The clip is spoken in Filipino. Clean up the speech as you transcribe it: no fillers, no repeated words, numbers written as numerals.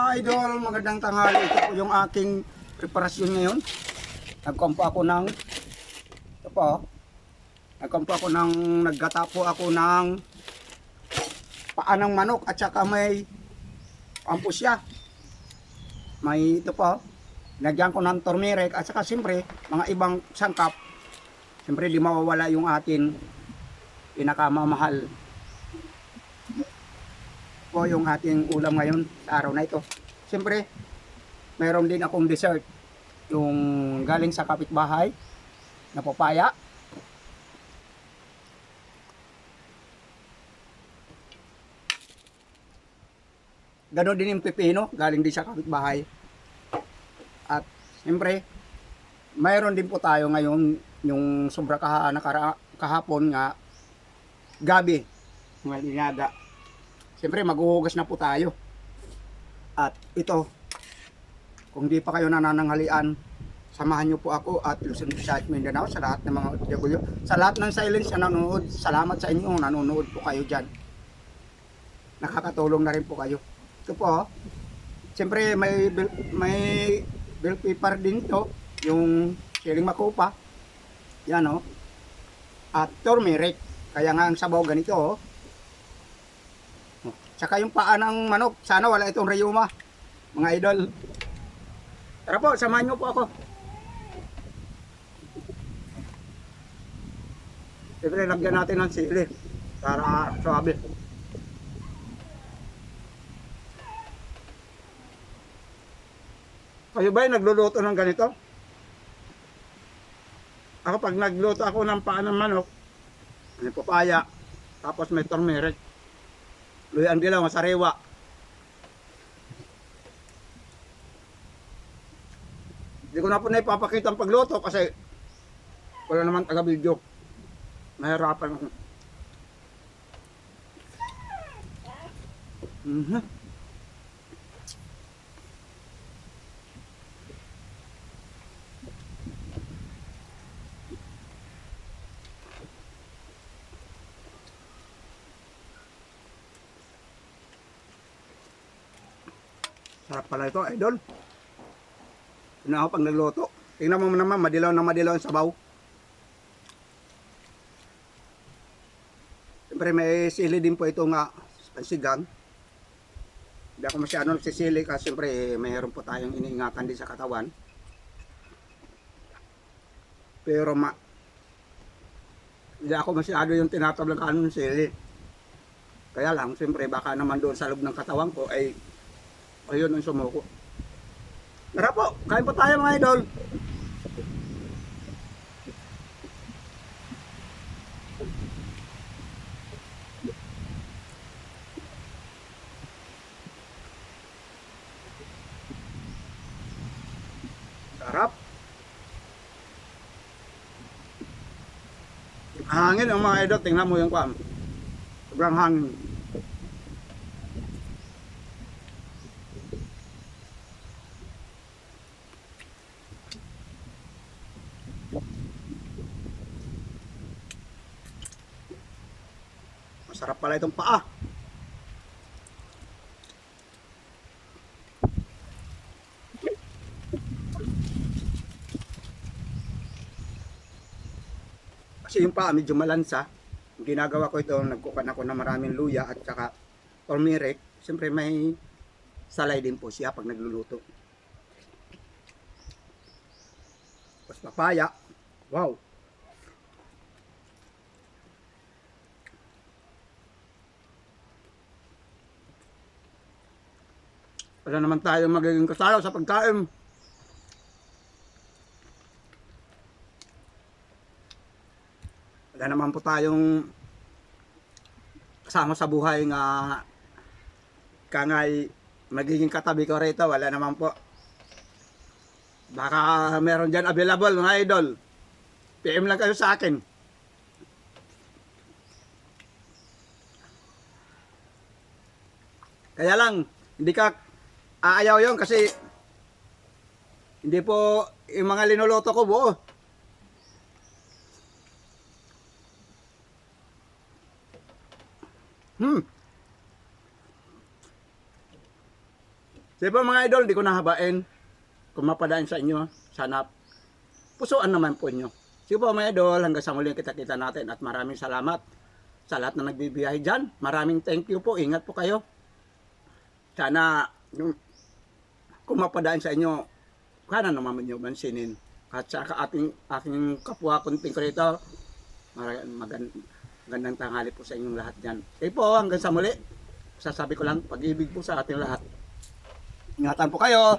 Idol, magandang tanghali. Ito po yung aking preparasyon ngayon. Nagkampo ako ng ito po. Nagkampo ako ng naggata po ako ng paa ng manok at saka may pampusya. May ito po. Nagyan ko ng turmeric at saka siyempre mga ibang sangkap. Siyempre di mawawala yung atin pinakamamahal po yung ating ulam ngayon sa araw na ito. Siyempre, mayroon din akong dessert. Yung galing sa kapitbahay na papaya. Ganon din yung pepino, galing din sa kapitbahay. At siyempre, mayroon din po tayo ngayon yung sobra kahapon nga gabi, mga linaga. Siyempre maghuhugas na po tayo. At ito, kung di pa kayo nanananghalian, samahan nyo po ako at Luzon, Visayas, Mindanao sa lahat ng mga OFW. Sa lahat ng silence na nanonood, salamat sa inyo, nanonood po kayo dyan. Nakakatulong na rin po kayo. Ito po, siyempre may bell pepper din to, yung siling makupa. Yan o. At turmeric. Kaya nga ang sabaw ganito o. Tsaka yung paa ng manok, sana wala itong rayuma, mga idol. Tara po, samahan nyo po ako. Siyempre, lagyan natin ng sili para suabe. Kayo ba yung nagluluto ng ganito? Ako pag nagluto ako ng paa ng manok, may papaya, tapos may turmeric. Luyan dilaw, masariwa. Hindi ko na po na ipapakita ang pagluto kasi wala naman taga-video. Nahirapan ako. Sarap pala ito, idol. Tignan ako pag nagluto. Tingnan mo naman, madilaw na madilaw ang sabaw. Siyempre may sili din po ito nga pansigang. Hindi ako masyado nagsisili kasi siyempre mayroon po tayong iniingatan din sa katawan. Pero hindi ako masyado yung tinatablakan ng sili. Kaya lang, siyempre baka naman doon sa loob ng katawan ko ay ayun ang sumuko. Tara po, kain po tayo mga idol. Sarap. Hangin ang mga idol, tingnan mo yung kwam. Sobrang hangin. Masarap pala itong paa. Kasi yung paa medyo malansa. Yung ginagawa ko ito, nagkukan ako ng maraming luya at saka turmeric. Siyempre may salay din po siya pag nagluluto. Tapos papaya. Wow. Wala naman tayo magiging kasalaw sa pagkain. Wala naman po tayong kasama sa buhay nga kangay magiging katabi ko rito. Wala naman po. Baka meron dyan available mga idol. PM lang kayo sa akin. Kaya lang, hindi ka aayaw yun kasi hindi po yung mga linuluto ko buo. Sige po mga idol, di ko nahabain. Kung mapadaan sa inyo, sana pusuan naman po inyo. Sige po mga idol, hanggang sa muli kita-kita natin at maraming salamat sa lahat na nagbibiyahe dyan. Maraming thank you po, ingat po kayo. Sana kung mapadaan sa inyo, sana naman nyo mansinin. At sa aking kapwa content creator, magandang tanghali po sa inyong lahat dyan. Sige po, hanggang sa muli. Sasabi ko lang, pag-ibig po sa ating lahat. Ingatan po kayo.